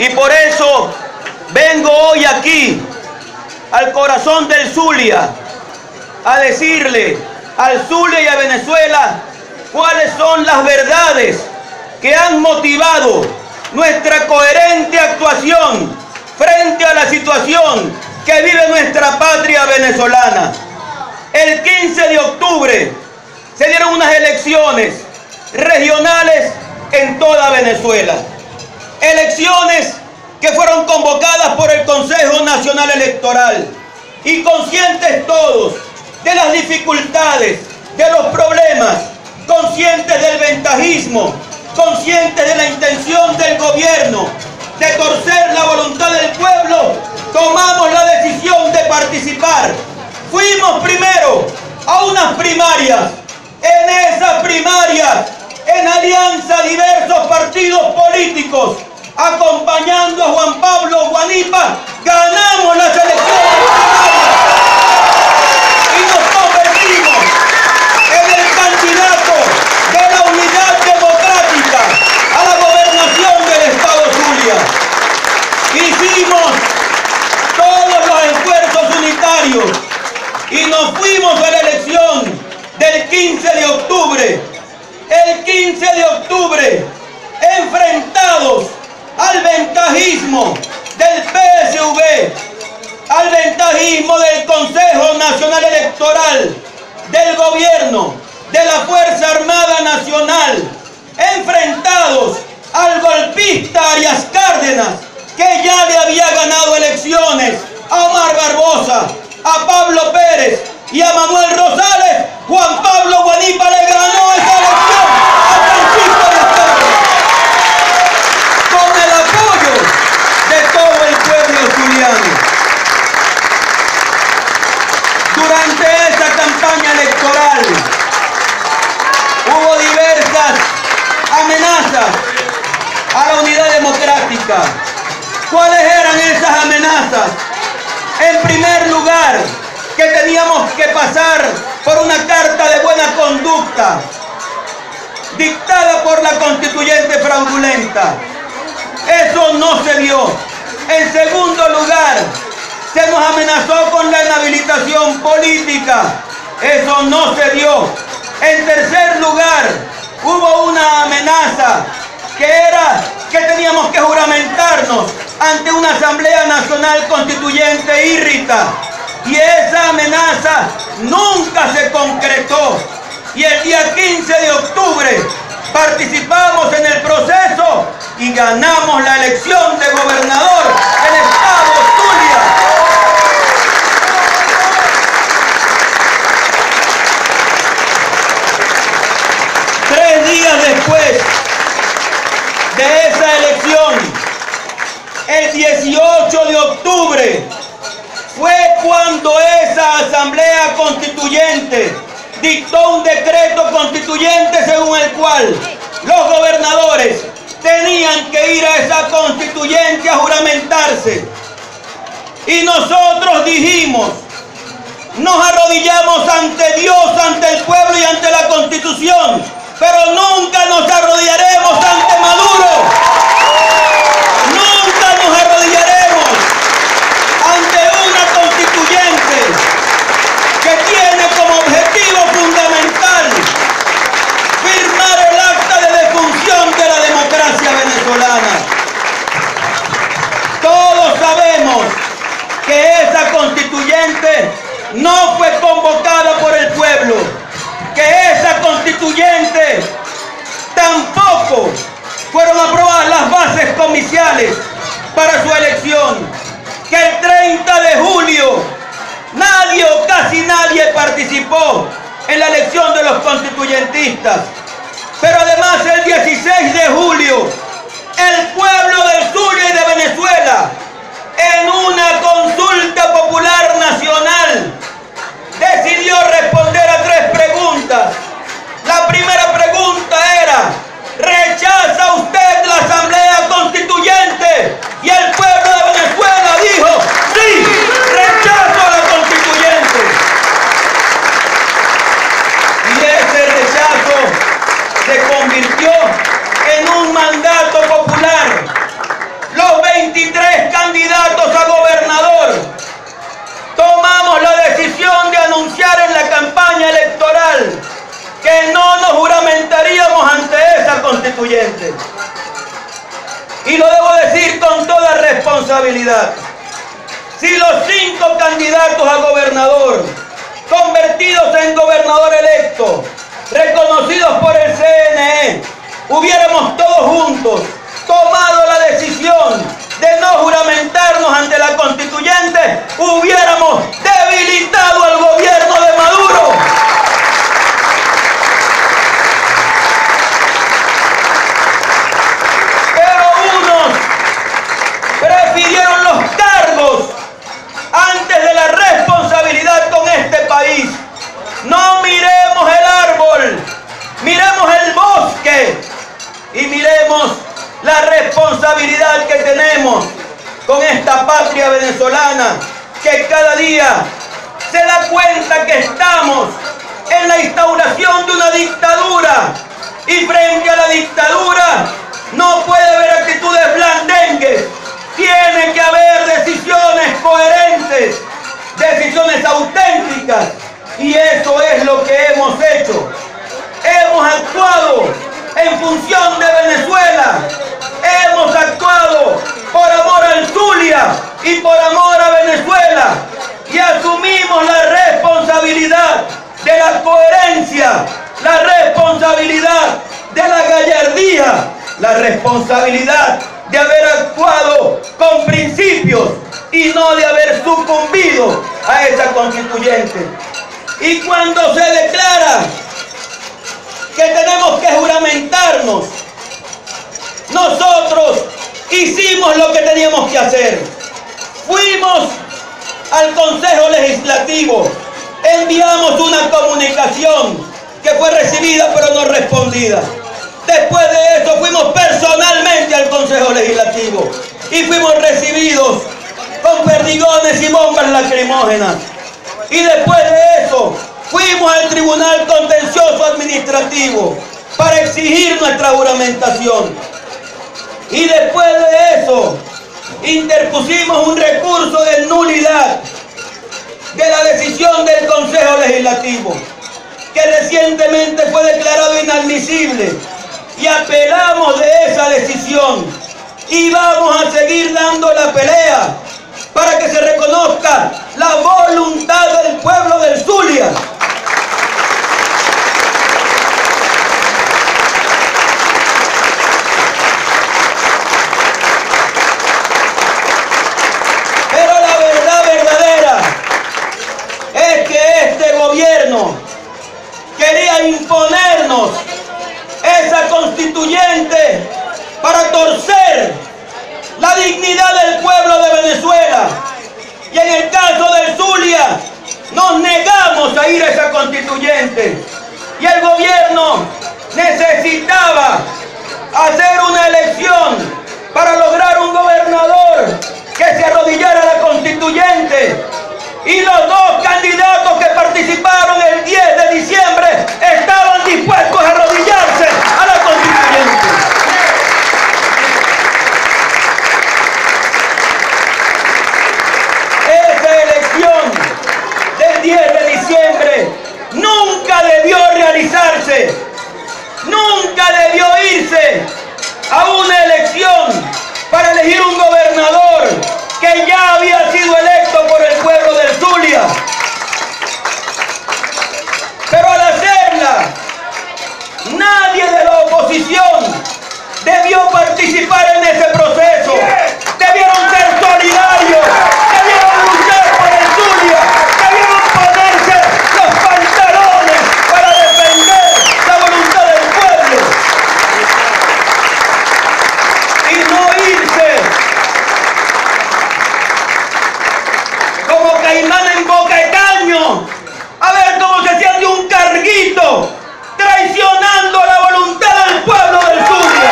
Y por eso vengo hoy aquí, al corazón del Zulia, a decirle al Zulia y a Venezuela cuáles son las verdades que han motivado nuestra coherente actuación frente a la situación que vive nuestra patria venezolana. El 15 de octubre se dieron unas elecciones regionales en toda Venezuela. Elecciones que fueron convocadas por el Consejo Nacional Electoral, y conscientes todos de las dificultades, de los problemas, conscientes del ventajismo, conscientes de la intención del gobierno de torcer la voluntad del pueblo, tomamos la decisión de participar. Fuimos primero a unas primarias. En esas primarias, en alianza a diversos partidos políticos, acompañando a Juan Pablo Guanipa, ganamos las elecciones y nos convertimos en el candidato de la Unidad Democrática a la gobernación del Estado Zulia. Hicimos todos los esfuerzos unitarios y nos fuimos a la elección del 15 de octubre. El 15 de octubre, enfrentados al ventajismo del PSV, al ventajismo del Consejo Nacional Electoral, del gobierno, de la Fuerza Armada Nacional, enfrentados al golpista Arias Cárdenas, que ya le había ganado elecciones a Omar Barbosa, a Pablo Pérez y a Manuel Rosales, Juan Pablo Guanipa le ganó esa elección a Francisco Arias Cárdenas, con el apoyo de todo el pueblo zuliano. Durante esa campaña electoral hubo diversas amenazas a la unidad democrática. ¿Cuáles eran esas amenazas? En primer lugar, que teníamos que pasar por una carta de buena conducta dictada por la constituyente fraudulenta. Eso no se dio. En segundo lugar, se nos amenazó con la inhabilitación política. Eso no se dio. En tercer lugar, hubo una amenaza que era que teníamos que juramentarnos ante una Asamblea Nacional Constituyente írrita. Y esa amenaza nunca se concretó. Y el día 15 de octubre participamos en el proceso y ganamos la elección de gobernador del Estado Zulia. Tres días después de esa elección, el 18 de octubre, fue cuando esa Asamblea Constituyente dictó un decreto constituyente según el cual los gobernadores tenían que ir a esa constituyente a juramentarse. Y nosotros dijimos, nos arrodillamos ante Dios, ante el pueblo y ante la Constitución, pero nunca nos arrodillaremos ante Maduro. Nunca nos arrodillaremos ante una constituyente que tiene como objetivo fundamental firmar el acta de defunción de la democracia venezolana. Todos sabemos que esa constituyente no fue convocada por el pueblo, que esa constituyente tampoco fueron aprobadas las bases comiciales para su elección, que el 30 de julio nadie o casi nadie participó en la elección de los constituyentistas. Pero además el 16 de julio, el pueblo del Zulia y de Venezuela, en una consulta popular nacional, decidió responder a tres preguntas. La primera pregunta era: ¿rechaza usted la Asamblea Constituyente? Y el pueblo de Venezuela dijo: sí, rechazo a la Constituyente. Y ese rechazo se convirtió en un mandato constituyente. Y lo debo decir con toda responsabilidad. Si los 5 candidatos a gobernador, convertidos en gobernador electo, reconocidos por el CNE, hubiéramos todos juntos tomado la decisión de no juramentarnos ante la constituyente, hubiéramos debilitado al gobierno de Maduro. Pero unos prefirieron los cargos antes de la responsabilidad con este país. No miremos el árbol, miremos el bosque y miremos la responsabilidad que tenemos con esta patria venezolana que cada día se da cuenta que estamos en la instauración de una dictadura, y frente a la dictadura no puede haber actitudes blandengues, tiene que haber decisiones coherentes, decisiones auténticas, y eso es lo que hemos hecho. Hemos actuado en función de Venezuela, hemos actuado por amor al Zulia y por amor a Venezuela, y asumimos la responsabilidad de la coherencia, la responsabilidad de la gallardía, la responsabilidad de haber actuado con principios y no de haber sucumbido a esa constituyente. Y cuando se declara que tenemos que juramentarnos, nosotros hicimos lo que teníamos que hacer. Fuimos al Consejo Legislativo, enviamos una comunicación que fue recibida pero no respondida. Después de eso fuimos personalmente al Consejo Legislativo y fuimos recibidos con perdigones y bombas lacrimógenas. Y después de eso fuimos al Tribunal Contencioso Administrativo para exigir nuestra juramentación. Y después de eso interpusimos un recurso de nulidad de la decisión del Consejo Legislativo, que recientemente fue declarado inadmisible, y apelamos de esa decisión y vamos a seguir dando la pelea para que se reconozca la voluntad del pueblo del Zulia. Pero la verdad verdadera es que este gobierno quería imponernos esa constituyente para torcer la dignidad del pueblo de Venezuela. Y en el caso del Zulia, nos negamos a ir a esa constituyente. Y el gobierno necesitaba hacer una elección para lograr un gobernador que se arrodillara a la constituyente. Y los 2 candidatos que participaron el 10 de diciembre estaban dispuestos a arrodillarse a la constituyente. Esa elección del 10 de diciembre nunca debió realizarse, nunca debió irse a una elección para elegir un gobernador que ya había sido electo por el pueblo del Zulia. Pero al hacerla, nadie de la oposición debió participar en ese proceso. Debieron ser solidarios, debieron luchar por el Zulia, debieron ponerse los pantalones para defender la voluntad del pueblo y no irse como caimán en boca de caño a ver cómo se hacían de un carguito, traicionando la voluntad del pueblo del Zulia.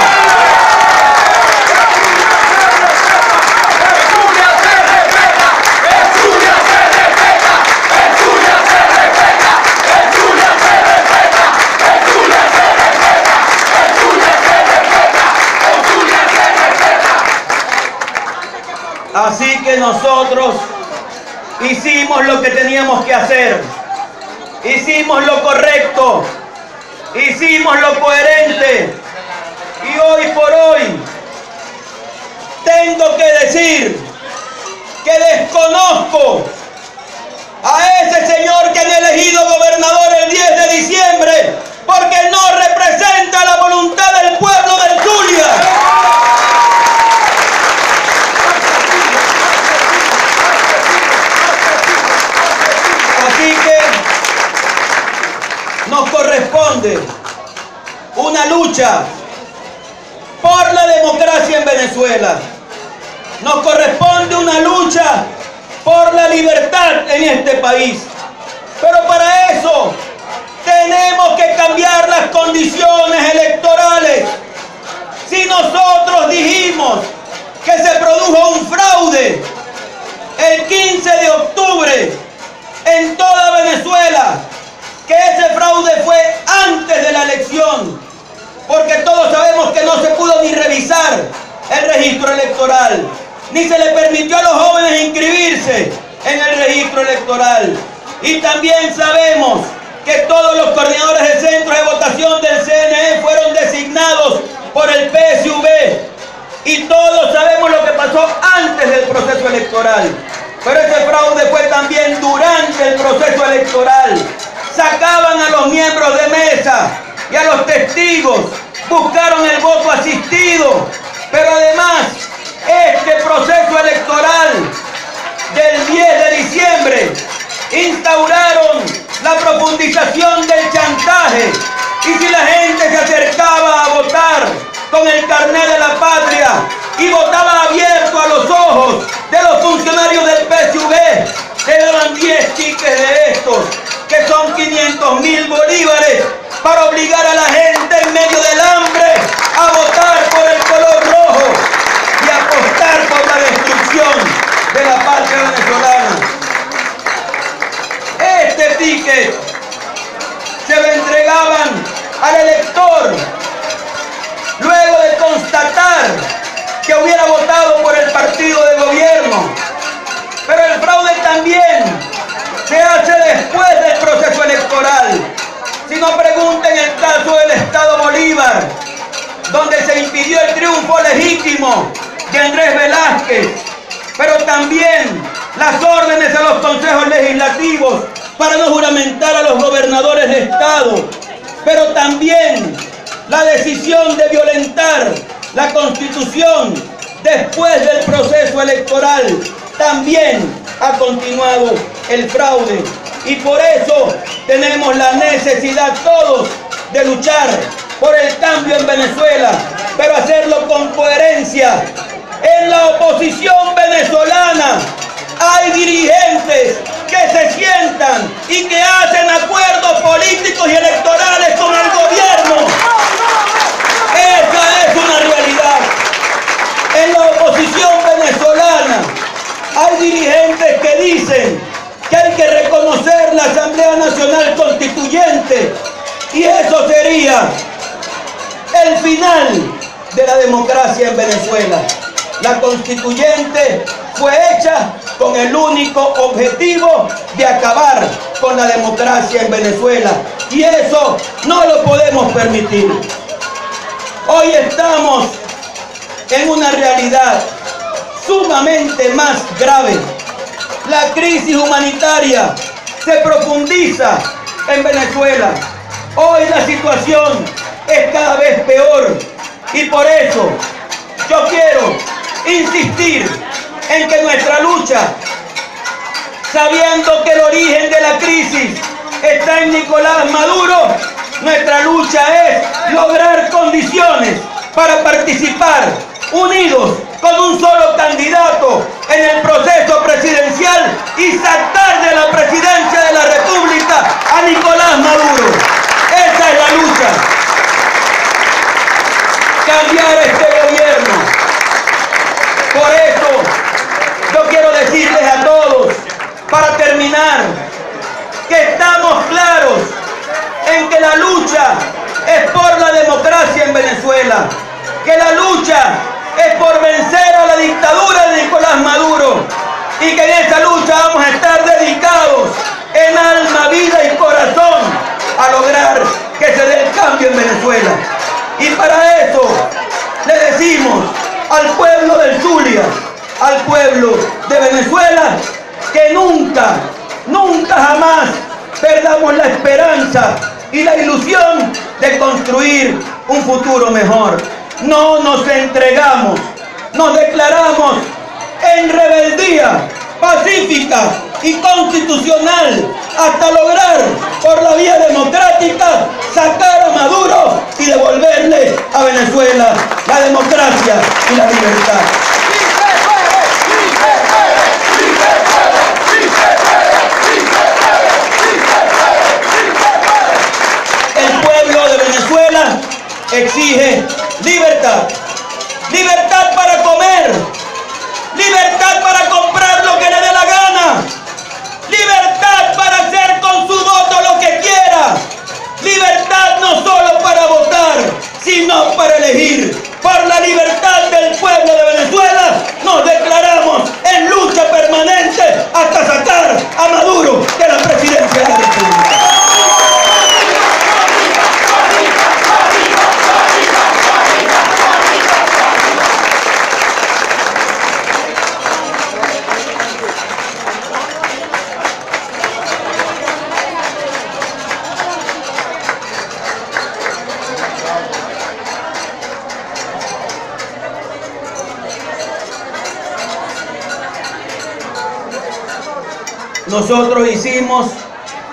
Así que nosotros hicimos lo que teníamos que hacer, hicimos lo correcto, hicimos lo coherente, Y hoy por hoy tengo que decir que desconozco a ese señor que han elegido gobernador el 10 de diciembre porque no representa la voluntad del pueblo del Zulia. Así que nos corresponde una lucha por la democracia en Venezuela. Nos corresponde una lucha por la libertad en este país. Pero para eso tenemos que cambiar las condiciones electorales. Si nosotros dijimos que se produjo un fraude el 15 de octubre en toda Venezuela, que ese fraude fue antes de la elección, porque todos sabemos que no se pudo ni revisar el registro electoral, ni se le permitió a los jóvenes inscribirse en el registro electoral. Y también sabemos que todos los coordinadores de centros de votación del CNE fueron designados por el PSUV. Y todos sabemos lo que pasó antes del proceso electoral. Pero ese fraude fue también durante el proceso electoral. Sacaban a los miembros de mesa y a los testigos, buscaron el voto asistido. Pero además, este proceso electoral del 10 de diciembre instauraron la profundización del chantaje. Y si la gente se acercaba a votar con el carnet de la patria y votaba abierto a los ojos de los funcionarios del PSUV, se daban 10 tickets de estos, que son 500.000 bolívares, para obligar a la gente en medio del hambre a votar por el color rojo y apostar por la destrucción de la patria venezolana. Este ticket se lo entregaban al elector luego de constatar que hubiera votado por el partido de gobierno. Pero el fraude también se hace después del proceso electoral. Si no, pregunten el caso del Estado Bolívar, donde se impidió el triunfo legítimo de Andrés Velázquez, pero también las órdenes a los consejos legislativos para no juramentar a los gobernadores de Estado, pero también la decisión de violentar la Constitución después del proceso electoral. También ha continuado el fraude, y por eso tenemos la necesidad todos de luchar por el cambio en Venezuela, pero hacerlo con coherencia. En la oposición venezolana hay dirigentes que se sientan y que hacen acuerdos políticos y electorales con el gobierno. Esa es una realidad. En la oposición venezolana hay dirigentes que dicen que hay que reconocer la Asamblea Nacional Constituyente, y eso sería el final de la democracia en Venezuela. La constituyente fue hecha con el único objetivo de acabar con la democracia en Venezuela, y eso no lo podemos permitir. Hoy estamos en una realidad sumamente más grave. La crisis humanitaria se profundiza en Venezuela. Hoy la situación es cada vez peor, y por eso yo quiero insistir en que nuestra lucha, sabiendo que el origen de la crisis está en Nicolás Maduro, nuestra lucha es lograr condiciones para participar unidos con un solo candidato en el proceso presidencial y sacar de la presidencia de la República a Nicolás Maduro. Esa es la lucha. Cambiar este gobierno. Por eso yo quiero decirles a todos, para terminar, que estamos claros en que la lucha es por la democracia en Venezuela, que la lucha es por vencer a la dictadura de Nicolás Maduro, y que en esa lucha vamos a estar dedicados en alma, vida y corazón a lograr que se dé el cambio en Venezuela. Y para eso le decimos al pueblo del Zulia, al pueblo de Venezuela, que nunca, nunca jamás perdamos la esperanza y la ilusión de construir un futuro mejor. No nos entregamos, nos declaramos en rebeldía pacífica y constitucional hasta lograr por la vía democrática sacar a Maduro y devolverle a Venezuela la democracia y la libertad. El pueblo de Venezuela exige libertad, libertad para comer, libertad para comprar lo que le dé la gana, libertad para hacer con su voto lo que quiera, libertad no solo para votar, sino para elegir. Por la libertad del pueblo de Venezuela nos declaramos en lucha permanente hasta sacar a Maduro de la presidencia de la República. Nosotros hicimos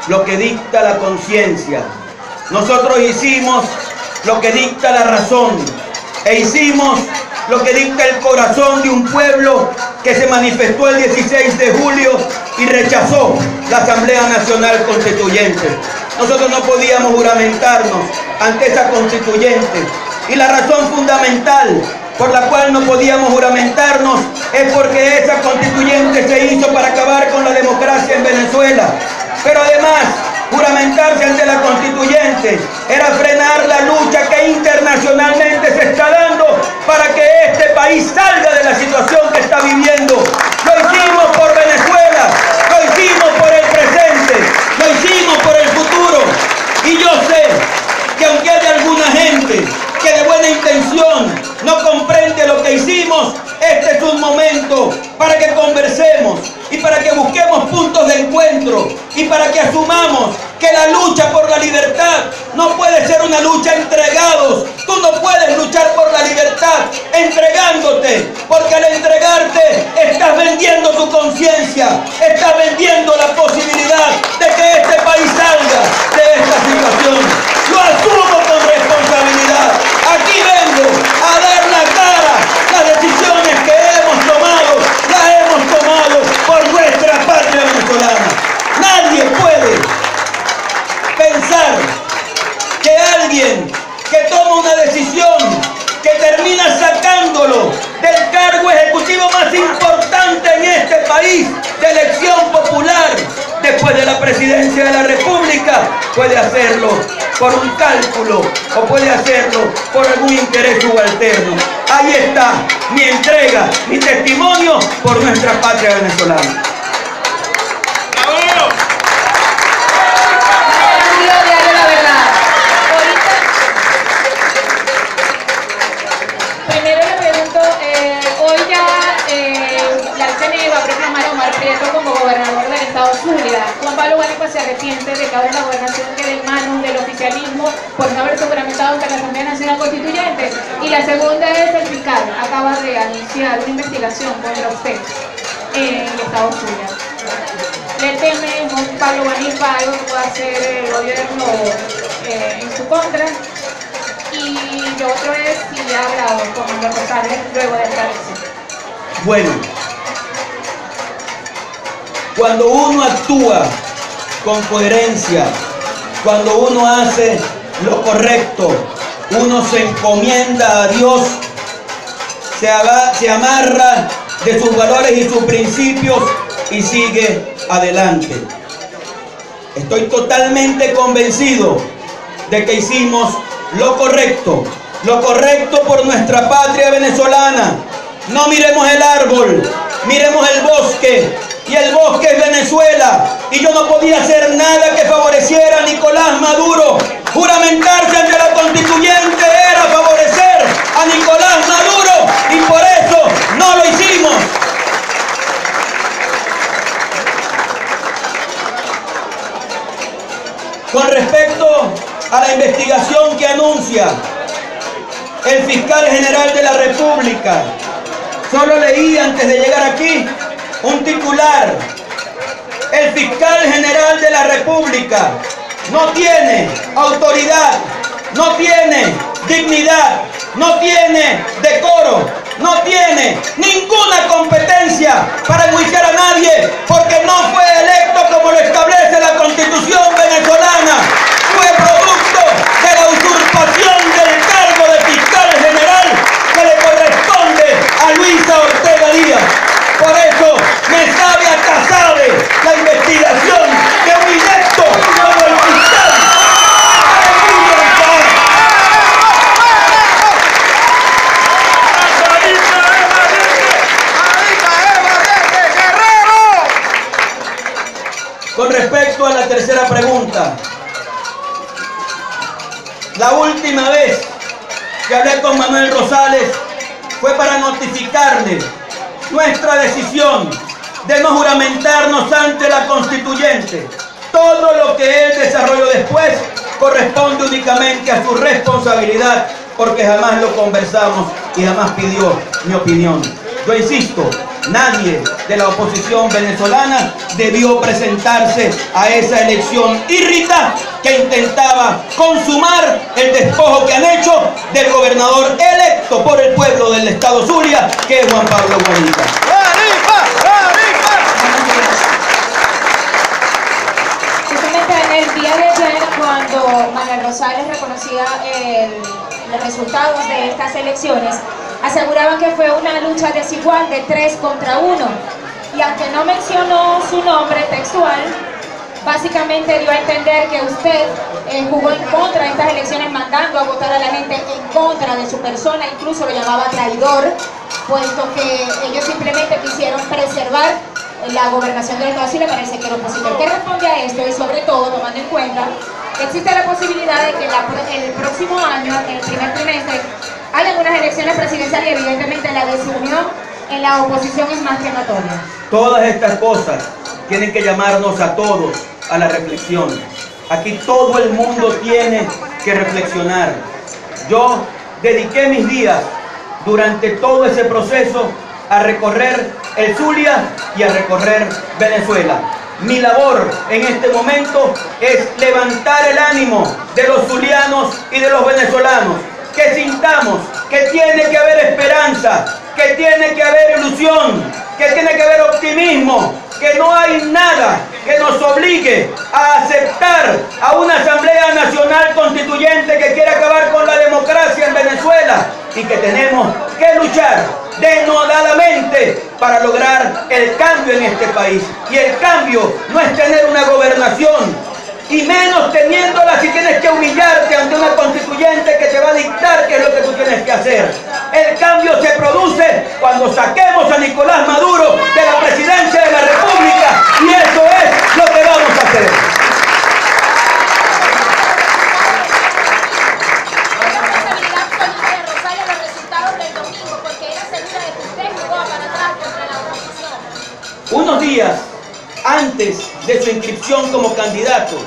lo que dicta la conciencia. Nosotros hicimos lo que dicta la razón. E hicimos lo que dicta el corazón de un pueblo que se manifestó el 16 de julio y rechazó la Asamblea Nacional Constituyente. Nosotros no podíamos juramentarnos ante esa constituyente. Y la razón fundamental por la cual no podíamos juramentarnos es porque esa constituyente se hizo para acabar con la democracia en Venezuela. Pero además, juramentarse ante la constituyente era frenar la lucha que internacionalmente se está dando para que este país salga de la situación que está viviendo. Lo hicimos por Venezuela, lo hicimos por el presente, lo hicimos por el futuro. Y yo sé que aunque haya alguna gente que de buena intención no comprende lo que hicimos, este es un momento para que conversemos y para que busquemos puntos de encuentro y para que asumamos que la lucha por la libertad no puede ser una lucha entregados. Tú no puedes luchar por la libertad entregándote, porque al entregarte estás vendiendo tu conciencia, estás vendiendo la posibilidad de que este país salga de esta situación. Lo asumo con responsabilidad. Aquí vengo a dar la cara. Las decisiones que hemos tomado, las hemos tomado por nuestra patria venezolana. Nadie puede pensar que alguien que toma una decisión que termina sacándolo del cargo ejecutivo más importante en este país, de elección popular, después de la presidencia de la República, puede hacerlo por un cálculo o puede hacerlo por algún interés subalterno. Ahí está mi entrega, mi testimonio por nuestra patria venezolana. Como gobernador del estado Zulia, Juan Pablo Guanipa se arrepiente de que ahora la gobernación quede en manos del oficialismo por no haberse juramentado ante la Asamblea Nacional Constituyente. Y la segunda es el fiscal acaba de anunciar una investigación contra usted en el estado Zulia. ¿Le teme Juan Pablo Guanipa algo que pueda hacer el gobierno en su contra? Y lo otro es si ha hablado con los Rosales luego de esta elección. Bueno, cuando uno actúa con coherencia, cuando uno hace lo correcto, uno se encomienda a Dios, se amarra de sus valores y sus principios y sigue adelante. Estoy totalmente convencido de que hicimos lo correcto por nuestra patria venezolana. No miremos el árbol, miremos el bosque. Y el bosque es Venezuela. Y yo no podía hacer nada que favoreciera a Nicolás Maduro, Juramentarse ante la constituyente era favorecer a Nicolás Maduro y por eso no lo hicimos. Con respecto a la investigación que anuncia el fiscal general de la República, solo leí antes de llegar aquí un titular. El fiscal general de la República no tiene autoridad, no tiene dignidad, no tiene decoro, no tiene ninguna competencia para enjuiciar a nadie porque no fue electo como lo establece la Constitución venezolana. Fue producto de la usurpación del cargo de fiscal general que le corresponde a Luisa Ortega Díaz. Por eso me sabe a casabe la investigación de un inepto como el fiscal. Con respecto a la tercera pregunta, la última vez que hablé con Manuel Rosales fue para notificarle nuestra decisión de no juramentarnos ante la constituyente. Todo lo que él desarrolló después corresponde únicamente a su responsabilidad, porque jamás lo conversamos y jamás pidió mi opinión. Yo insisto, nadie de la oposición venezolana debió presentarse a esa elección híbrida que intentaba consumar el despojo que han hecho del gobernador electo por el pueblo del estado Zulia, que es Juan Pablo Guaidó. Justamente el día de ayer, cuando Manuel Rosales reconocía los resultados de estas elecciones, aseguraban que fue una lucha desigual de 3 contra 1. Y aunque no mencionó su nombre textual, básicamente dio a entender que usted jugó en contra de estas elecciones, mandando a votar a la gente en contra de su persona, incluso lo llamaba traidor, puesto que ellos simplemente quisieron preservar la gobernación del estado Zulia para el sector opositor. ¿Qué responde a esto? Y sobre todo, tomando en cuenta que existe la posibilidad de que el próximo año, en el primer trimestre, hay algunas elecciones presidenciales y evidentemente la desunión en la oposición es más que notoria. Todas estas cosas tienen que llamarnos a todos a la reflexión. Aquí todo el mundo tiene que reflexionar. Yo dediqué mis días durante todo ese proceso a recorrer el Zulia y a recorrer Venezuela. Mi labor en este momento es levantar el ánimo de los zulianos y de los venezolanos, que sintamos que tiene que haber esperanza, que tiene que haber ilusión, que tiene que haber optimismo, que no hay nada que nos obligue a aceptar a una Asamblea Nacional Constituyente que quiere acabar con la democracia en Venezuela y que tenemos que luchar denodadamente para lograr el cambio en este país. Y el cambio no es tener una gobernación, y menos teniéndola si tienes que humillarte ante una constituyente que te va a dictar qué es lo que tú tienes que hacer. El cambio se produce cuando saquemos a Nicolás Maduro de la presidencia de la República, y eso es lo que vamos a hacer. Unos días antes de su inscripción como candidato,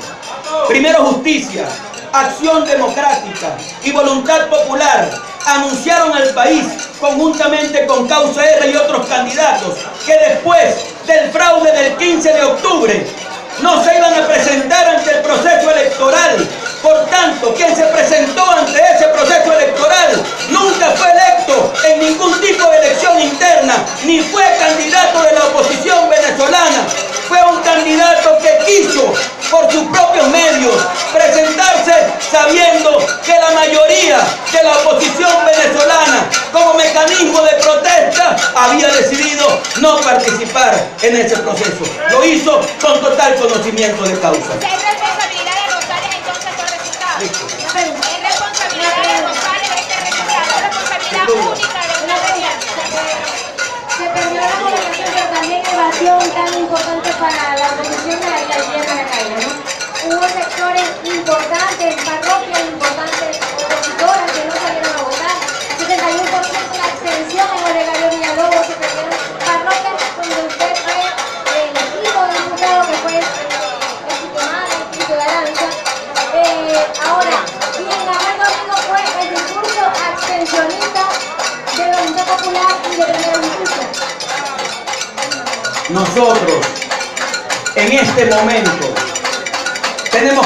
Primero Justicia, Acción Democrática y Voluntad Popular anunciaron al país, conjuntamente con Causa R y otros candidatos, que después del fraude del 15 de octubre no se iban a presentar ante el proceso electoral. Por tanto, quien se presentó ante ese proceso electoral nunca fue electo en ningún tipo de elección interna, ni fue candidato de la oposición venezolana. Fue un candidato que quiso, por sus propios medios, presentarse sabiendo que la mayoría de la oposición venezolana, como mecanismo de protesta, había decidido no participar en ese proceso. Lo hizo con total conocimiento de causa. ¿Es responsabilidad de Rosales entonces los resultados? ¿Es responsabilidad de Rosales este resultado? ¿Es responsabilidad única de una región? Se perdió la gobernación, pero también evasión tan importante para la oposición de la guerra de la calle, ¿no? Hubo sectores importantes, parroquias nosotros en este momento tenemos